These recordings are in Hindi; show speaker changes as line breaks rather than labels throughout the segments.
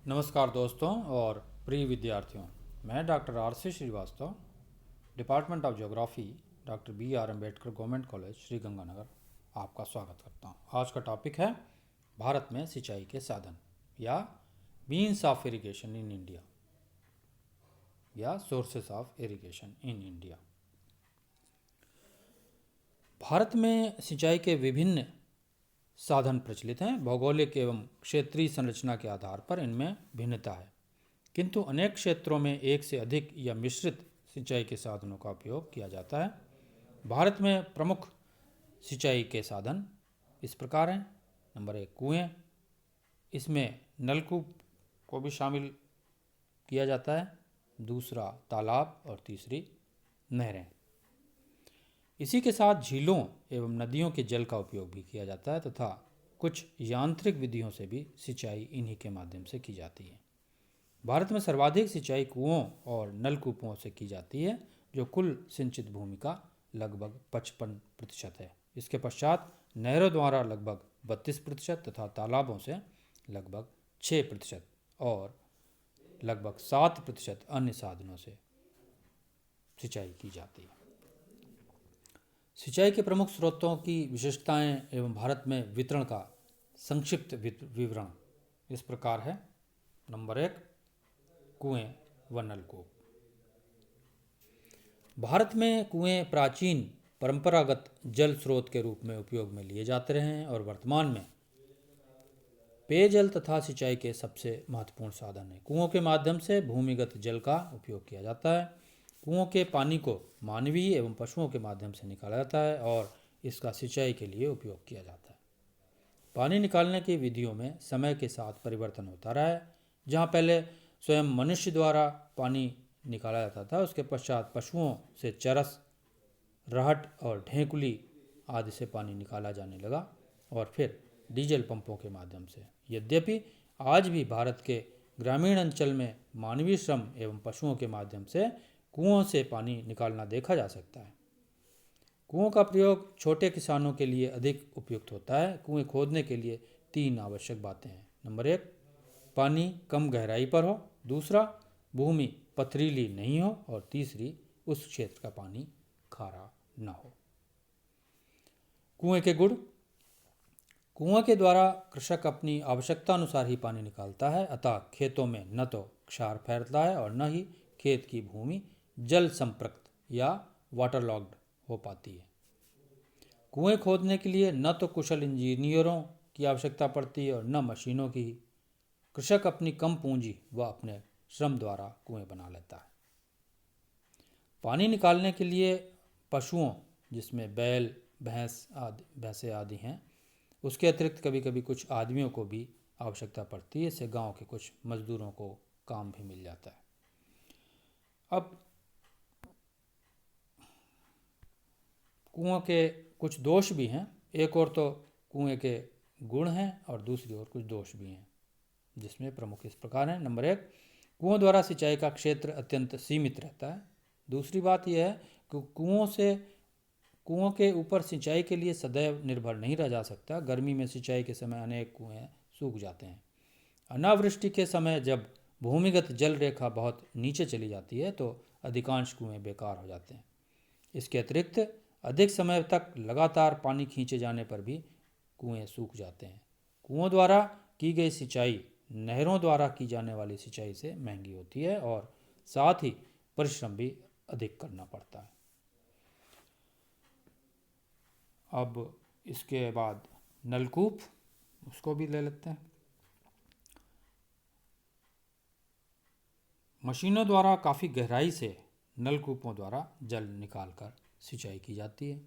नमस्कार दोस्तों और प्रिय विद्यार्थियों। मैं doctor R C Srivastava, department of geography, doctor B R Ambedkar government college Sri Ganganagar आपका स्वागत करता हूं। आज का टॉपिक है भारत में सिंचाई के साधन या means of irrigation in India या sources of irrigation in India. Bharat में सिंचाई के विभिन्न साधन प्रचलित हैं। भौगोलिक एवं क्षेत्रीय संरचना के आधार पर इनमें भिन्नता है, किंतु अनेक क्षेत्रों में एक से अधिक या मिश्रित सिंचाई के साधनों का उपयोग किया जाता है। भारत में प्रमुख सिंचाई के साधन इस प्रकार हैं। नंबर 1, कुएं। इसमें नलकूप को भी शामिल किया जाता है। दूसरा, तालाब और तीसरी, नहरें। इसी के साथ झीलों एवं नदियों के जल का उपयोग भी किया जाता है तथा कुछ यांत्रिक विधियों से भी सिंचाई इन्हीं के माध्यम से की जाती है। भारत में सर्वाधिक सिंचाई कुओं और नलकूपों से की जाती है, जो कुल सिंचित भूमि का लगभग 55% है। इसके पश्चात नहरों द्वारा लगभग 32% तथा तालाबों से लगभग 6% और लगभग 7% अन्य साधनों से सिंचाई की जाती है। सिंचाई के प्रमुख स्रोतों की विशेषताएं एवं भारत में वितरण का संक्षिप्त विवरण इस प्रकार है। नंबर 1, कुएं व नलकूप। भारत में कुएं प्राचीन परंपरागत जल स्रोत के रूप में उपयोग में लिए जाते रहे हैं और वर्तमान में पेयजल तथा सिंचाई के सबसे महत्वपूर्ण साधन हैं। कुओं के माध्यम से भूमिगत जल का उपयोग किया जाता है। कुओं के पानी को मानवीय एवं पशुओं के माध्यम से निकाला जाता है और इसका सिंचाई के लिए उपयोग किया जाता है। पानी निकालने की विधियों में समय के साथ परिवर्तन होता रहा है। जहाँ पहले स्वयं मनुष्य द्वारा पानी निकाला जाता था, उसके पश्चात पशुओं से चरस, रहट और ढेंकुली आदि से पानी निकाला जाने लगा और फिर डीजल पंपों के माध्यम से। यद्यपि आज भी भारत के ग्रामीण अंचल में मानवीय श्रम एवं पशुओं के माध्यम से कुओं से पानी निकालना देखा जा सकता है। कुओं का प्रयोग छोटे किसानों के लिए अधिक उपयुक्त होता है। कुएं खोदने के लिए 3 आवश्यक बातें हैं। नंबर 1, पानी कम गहराई पर हो। दूसरा, भूमि पथरीली नहीं हो। और तीसरी, उस क्षेत्र का पानी खारा न हो। कुएं के गुण। कुएं के द्वारा कृषक अपनी आवश्यकता अनुसार ही पानी निकालता है, अतः खेतों में न तो क्षार फैलता है और न ही खेत की भूमि जल संपृक्त या वाटरलॉग्ड हो पाती है। कुएं खोदने के लिए न तो कुशल इंजीनियरों की आवश्यकता पड़ती है और न मशीनों की। कृषक अपनी कम पूंजी व अपने श्रम द्वारा कुएं बना लेता है। पानी निकालने के लिए पशुओं, जिसमें बैल, भैंसे आदि हैं, उसके अतिरिक्त कभी कभी कुछ आदमियों को भी आवश्यकता पड़ती है। इससे गांव के कुछ मजदूरों को काम भी मिल जाता है। अब कुओं के कुछ दोष भी हैं। एक और तो कुएं के गुण हैं और दूसरी ओर कुछ दोष भी हैं, जिसमें प्रमुख इस प्रकार हैं। नंबर 1, कुओं द्वारा सिंचाई का क्षेत्र अत्यंत सीमित रहता है। दूसरी बात यह है कि कुओं के ऊपर सिंचाई के लिए सदैव निर्भर नहीं रह जा सकता। गर्मी में सिंचाई के समय अनेक कुएं सूख जाते हैं। अनावृष्टि के समय जब भूमिगत जल रेखा बहुत नीचे चली जाती है तो अधिकांश कुएं बेकार हो जाते हैं। इसके अतिरिक्त अधिक समय तक लगातार पानी खींचे जाने पर भी कुएं सूख जाते हैं। कुओं द्वारा की गई सिंचाई नहरों द्वारा की जाने वाली सिंचाई से महंगी होती है और साथ ही परिश्रम भी अधिक करना पड़ता है। अब इसके बाद नलकूप, उसको भी ले लेते हैं। मशीनों द्वारा काफ़ी गहराई से नलकूपों द्वारा जल निकालकर सिंचाई की जाती है।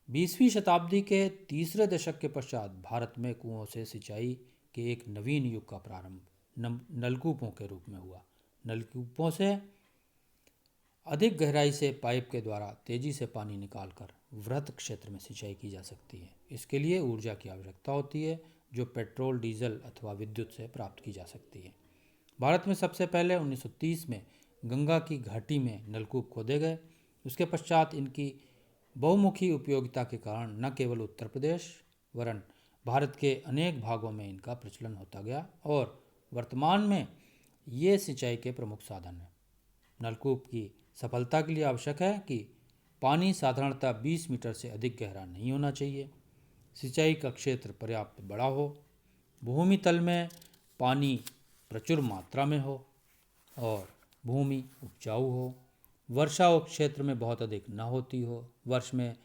20वीं शताब्दी के तीसरे दशक के पश्चात भारत में कुओं से सिंचाई के एक नवीन युग का प्रारंभ नलकूपों के रूप में हुआ। नलकूपों से अधिक गहराई से पाइप के द्वारा तेजी से पानी निकालकर वृहत क्षेत्र में सिंचाई की जा सकती है। इसके लिए ऊर्जा की आवश्यकता होती है, जो पेट्रोल, डीजल अथवा विद्युत से प्राप्त की जा सकती है। भारत में सबसे पहले 1930 में गंगा की घाटी में नलकूप खोदे गए। उसके पश्चात इनकी बहुमुखी उपयोगिता के कारण न केवल उत्तर प्रदेश वरन भारत के अनेक भागों में इनका प्रचलन होता गया और वर्तमान में ये सिंचाई के प्रमुख साधन हैं। नलकूप की सफलता के लिए आवश्यक है कि पानी साधारणतः 20 मीटर से अधिक गहरा नहीं होना चाहिए, सिंचाई का क्षेत्र पर्याप्त बड़ा हो, भूमि तल में पानी प्रचुर मात्रा में हो और भूमि उपजाऊ हो, वर्षा उस क्षेत्र में बहुत अधिक न होती हो, वर्ष में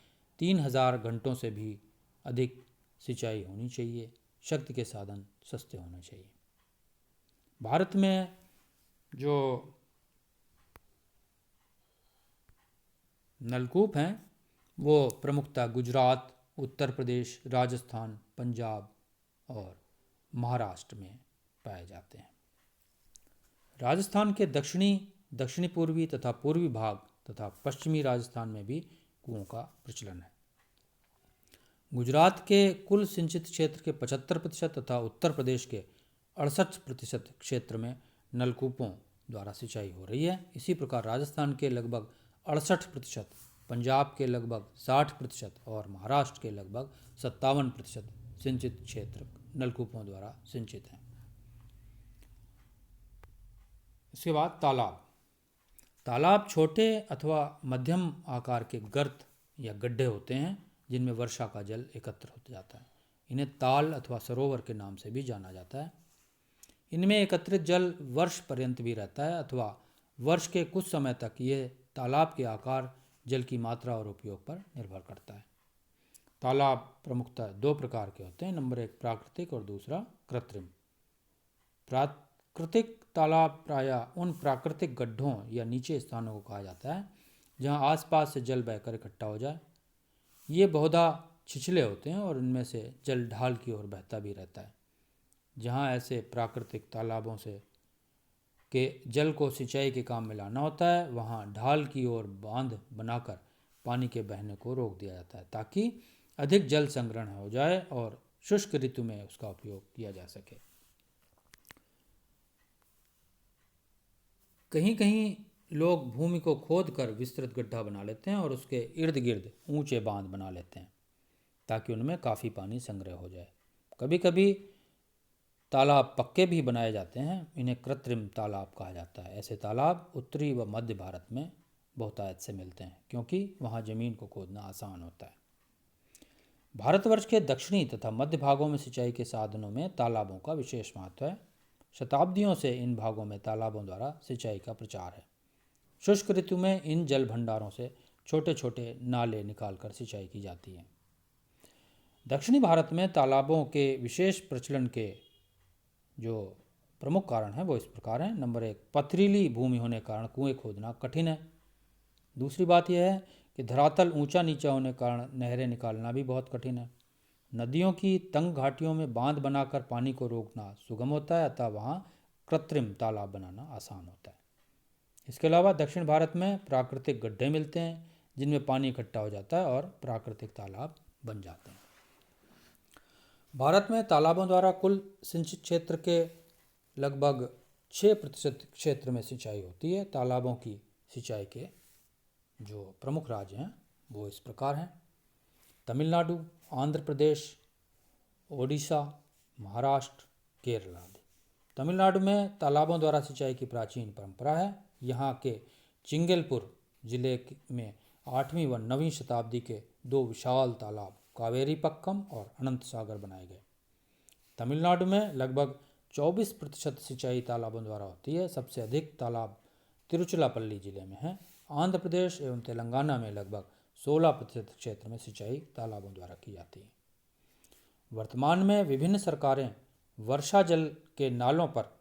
3000 घंटों से भी अधिक सिंचाई होनी चाहिए, शक्ति के साधन सस्ते होने चाहिए। भारत में जो नलकूप हैं वो प्रमुखतः गुजरात, उत्तर प्रदेश, राजस्थान, पंजाब और महाराष्ट्र में पाए जाते हैं। राजस्थान के दक्षिणी पूर्वी तथा पूर्वी भाग तथा पश्चिमी राजस्थान में भी कुओं का प्रचलन है। गुजरात के कुल सिंचित क्षेत्र के 75% तथा उत्तर प्रदेश के 68% क्षेत्र में नलकूपों द्वारा सिंचाई हो रही है। इसी प्रकार राजस्थान के लगभग 68%, पंजाब के लगभग 60% और महाराष्ट्र के लगभग 57% सिंचित क्षेत्र नलकूपों द्वारा सिंचित हैं। इसके बाद तालाब छोटे अथवा मध्यम आकार के गर्त या गड्ढे होते हैं जिनमें वर्षा का जल एकत्र हो जाता है। इन्हें ताल अथवा सरोवर के नाम से भी जाना जाता है। इनमें एकत्रित जल वर्ष पर्यंत भी रहता है अथवा वर्ष के कुछ समय तक। यह तालाब के आकार, जल की मात्रा और उपयोग पर निर्भर करता है। तालाब प्रमुखतः 2 प्रकार के होते हैं। नंबर 1 प्राकृतिक और दूसरा कृत्रिम। प्राकृतिक तालाब प्रायः उन प्राकृतिक गड्ढों या नीचे स्थानों को कहा जाता है जहां आसपास से जल बहकर इकट्ठा हो जाए। ये बहुधा छिछले होते हैं और इनमें से जल ढाल की ओर बहता भी रहता है। जहाँ ऐसे प्राकृतिक तालाबों से के जल को सिंचाई के काम में लाना होता है, वहाँ ढाल की ओर बांध बनाकर पानी के बहने को रोक दिया जाता है ताकि अधिक जल संग्रहण हो जाए और शुष्क ऋतु में उसका उपयोग किया जा सके। कहीं कहीं लोग भूमि को खोद कर विस्तृत गड्ढा बना लेते हैं और उसके इर्द गिर्द ऊंचे बांध बना लेते हैं ताकि उनमें काफ़ी पानी संग्रह हो जाए। कभी कभी तालाब पक्के भी बनाए जाते हैं। इन्हें कृत्रिम तालाब कहा जाता है। ऐसे तालाब उत्तरी व मध्य भारत में बहुतायत से मिलते हैं क्योंकि वहाँ ज़मीन को खोदना आसान होता है। भारतवर्ष के दक्षिणी तथा मध्य भागों में सिंचाई के साधनों में तालाबों का विशेष महत्व है। शताब्दियों से इन भागों में तालाबों द्वारा सिंचाई का प्रचार है। शुष्क ऋतु में इन जल भंडारों से छोटे छोटे नाले निकालकर सिंचाई की जाती है। दक्षिणी भारत में तालाबों के विशेष प्रचलन के जो प्रमुख कारण हैं वो इस प्रकार हैं। नंबर 1 पथरीली भूमि होने के कारण कुएं खोदना कठिन है। दूसरी बात यह है कि धरातल ऊंचा नीचा होने के कारण नहरें निकालना भी बहुत कठिन है। नदियों की तंग घाटियों में बांध बनाकर पानी को रोकना सुगम होता है, अतः वहाँ कृत्रिम तालाब बनाना आसान होता है। इसके अलावा दक्षिण भारत में प्राकृतिक गड्ढे मिलते हैं जिनमें पानी इकट्ठा हो जाता है और प्राकृतिक तालाब बन जाते हैं। भारत में तालाबों द्वारा कुल सिंचित क्षेत्र के लगभग 6% क्षेत्र में सिंचाई होती है। तालाबों की सिंचाई के जो प्रमुख राज्य हैं वो इस प्रकार हैं: तमिलनाडु, आंध्र प्रदेश, ओडिशा, महाराष्ट्र, केरल आदि। तमिलनाडु में तालाबों द्वारा सिंचाई की प्राचीन परंपरा है। यहाँ के चिंगलपुर जिले में 8वीं व 9वीं शताब्दी के 2 विशाल तालाब कावेरी पक्कम और अनंत सागर बनाए गए। तमिलनाडु में लगभग 24% सिंचाई तालाबों द्वारा होती है। सबसे अधिक तालाब तिरुचिरापल्ली जिले में हैं। आंध्र प्रदेश एवं तेलंगाना में लगभग 16% क्षेत्र में सिंचाई तालाबों द्वारा की जाती है। वर्तमान में विभिन्न सरकारें वर्षा जल के नालों पर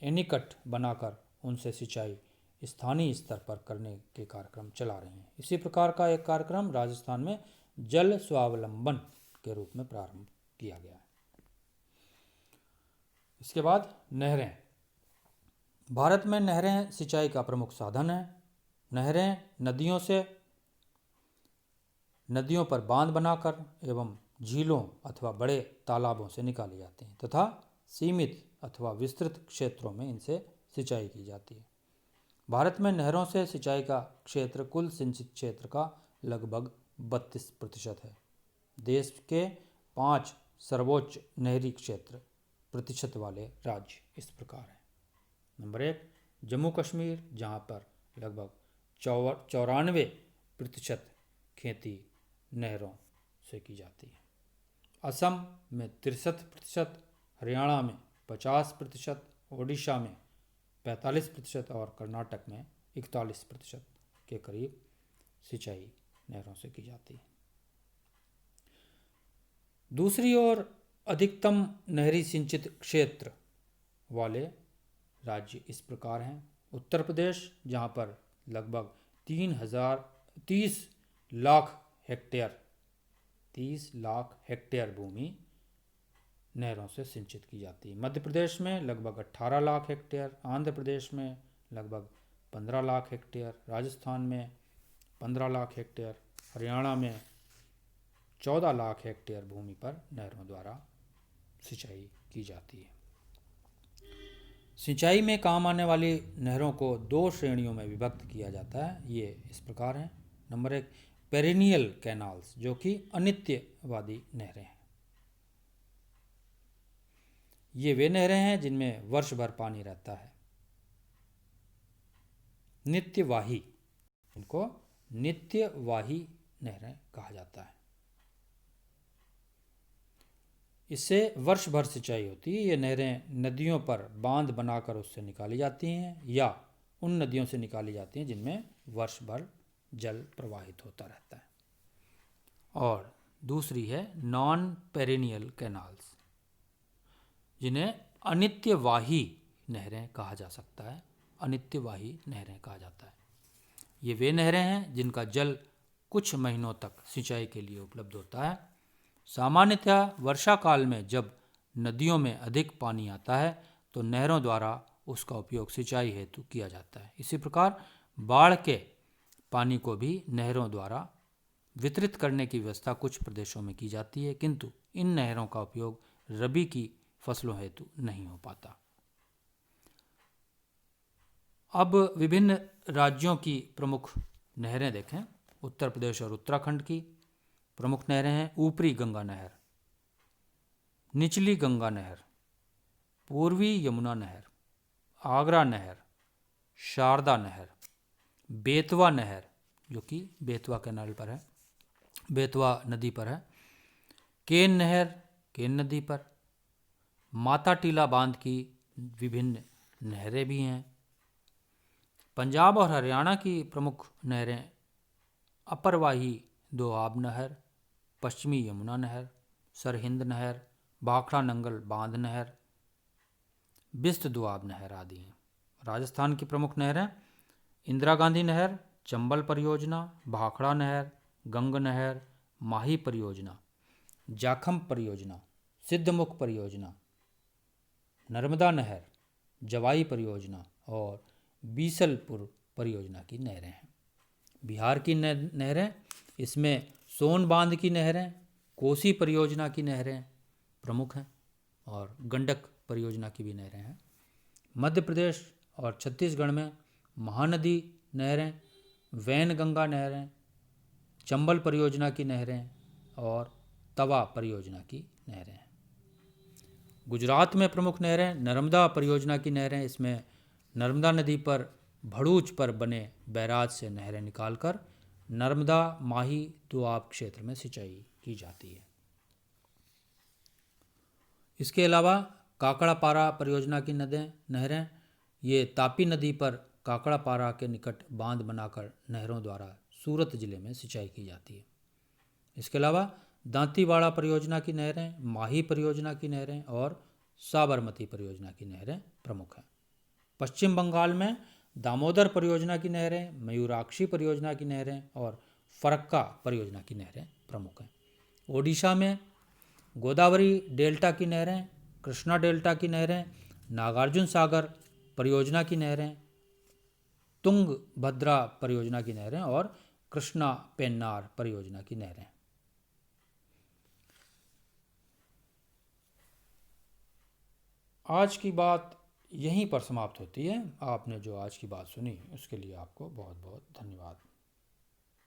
एनीकट बनाकर उनसे सिंचाई स्थानीय स्तर पर करने के कार्यक्रम चला रही हैं। इसी प्रकार का एक कार्यक्रम राजस्थान में जल स्वावलंबन के रूप में प्रारंभ किया गया है। इसके बाद नहरें। भारत में नहरें सिंचाई का प्रमुख साधन है। नहरें नदियों पर बांध बनाकर एवं झीलों अथवा बड़े तालाबों से निकाली जाती हैं तथा सीमित अथवा विस्तृत क्षेत्रों में इनसे सिंचाई की जाती है। भारत में नहरों से सिंचाई का क्षेत्र कुल सिंचित क्षेत्र का लगभग 32% है। देश के 5 सर्वोच्च नहरी क्षेत्र प्रतिशत वाले राज्य इस प्रकार हैं। नंबर 1 जम्मू कश्मीर, जहाँ पर लगभग 94% खेती नहरों से की जाती है। असम में 63%, हरियाणा में 50%, ओडिशा में 45% और कर्नाटक में 41% के करीब सिंचाई नहरों से की जाती है। दूसरी ओर अधिकतम नहरी सिंचित क्षेत्र वाले राज्य इस प्रकार हैं। उत्तर प्रदेश, जहाँ पर लगभग 30 लाख हेक्टेयर भूमि नहरों से सिंचित की जाती है। मध्य प्रदेश में लगभग 18 लाख हेक्टेयर, आंध्र प्रदेश में लगभग 15 लाख हेक्टेयर, राजस्थान में 15 लाख हेक्टेयर, हरियाणा में 14 लाख हेक्टेयर भूमि पर नहरों द्वारा सिंचाई की जाती है। सिंचाई में काम आने वाली नहरों को 2 श्रेणियों में विभक्त किया जाता है। ये इस प्रकार हैं। नंबर 1 पेरिनियल कैनाल्स, जो कि अनित्यवादी नहरें हैं। ये वे नहरें हैं जिनमें वर्ष भर पानी रहता है। नित्यवाही, इनको नित्यवाही नहरें कहा जाता है। इससे वर्ष भर सिंचाई होती है। ये नहरें नदियों पर बांध बनाकर उससे निकाली जाती हैं या उन नदियों से निकाली जाती हैं जिनमें वर्ष भर जल प्रवाहित होता रहता है। और दूसरी है नॉन पेरिनियल कैनाल्स, जिन्हें अनित्यवाही नहरें कहा जा सकता है। अनित्यवाही नहरें कहा जाता है। ये वे नहरें हैं जिनका जल कुछ महीनों तक सिंचाई के लिए उपलब्ध होता है। सामान्यतः वर्षा काल में जब नदियों में अधिक पानी आता है तो नहरों द्वारा उसका उपयोग सिंचाई हेतु किया जाता है। इसी प्रकार बाढ़ के पानी को भी नहरों द्वारा वितरित करने की व्यवस्था कुछ प्रदेशों में की जाती है, किंतु इन नहरों का उपयोग रबी की फसलों हेतु नहीं हो पाता। अब विभिन्न राज्यों की प्रमुख नहरें देखें। उत्तर प्रदेश और उत्तराखंड की प्रमुख नहरें हैं ऊपरी गंगा नहर, निचली गंगा नहर, पूर्वी यमुना नहर, आगरा नहर, शारदा नहर, बेतवा नहर, जो कि बेतवा कैनाल पर है, बेतवा नदी पर है, केन नहर, केन नदी पर, माता टीला बांध की विभिन्न नहरें भी हैं। पंजाब और हरियाणा की प्रमुख नहरें अपरवाही दोआब नहर, पश्चिमी यमुना नहर, सरहिंद नहर, भाखड़ा नंगल बांध नहर, बिस्त दोआब नहर आदि हैं। राजस्थान की प्रमुख नहरें इंदिरा गांधी नहर, चंबल परियोजना, भाखड़ा नहर, गंग नहर, माही परियोजना, जाखम परियोजना, सिद्धमुख परियोजना, नर्मदा नहर, जवाई परियोजना और बीसलपुर परियोजना की नहरें हैं। बिहार की नहरें, इसमें सोन बांध की नहरें, कोसी परियोजना की नहरें प्रमुख हैं और गंडक परियोजना की भी नहरें हैं। मध्य प्रदेश और छत्तीसगढ़ में महानदी नहरें, वैनगंगा नहरें, चंबल परियोजना की नहरें और तवा परियोजना की नहरें हैं। गुजरात में प्रमुख नहरें नर्मदा परियोजना की नहरें, इसमें नर्मदा नदी पर भड़ूच पर बने बैराज से नहरें निकालकर नर्मदा माही दोआब क्षेत्र में सिंचाई की जाती है। इसके अलावा काकड़ापारा परियोजना की नहरें, ये तापी नदी पर काकड़ापारा के निकट बांध बनाकर नहरों द्वारा सूरत जिले में सिंचाई की जाती है। इसके अलावा दांतीवाड़ा परियोजना की नहरें, माही परियोजना की नहरें और साबरमती परियोजना की नहरें प्रमुख हैं। पश्चिम बंगाल में दामोदर परियोजना की नहरें, मयूराक्षी परियोजना की नहरें और फरक्का परियोजना की नहरें प्रमुख हैं। ओडिशा में गोदावरी डेल्टा की नहरें, कृष्णा डेल्टा की नहरें, नागार्जुन सागर परियोजना की नहरें, तुंगभद्रा परियोजना की नहरें और कृष्णा पेन्नार परियोजना की नहरें। आज की बात यहीं पर समाप्त होती है। आपने जो आज की बात सुनी उसके लिए आपको बहुत बहुत धन्यवाद।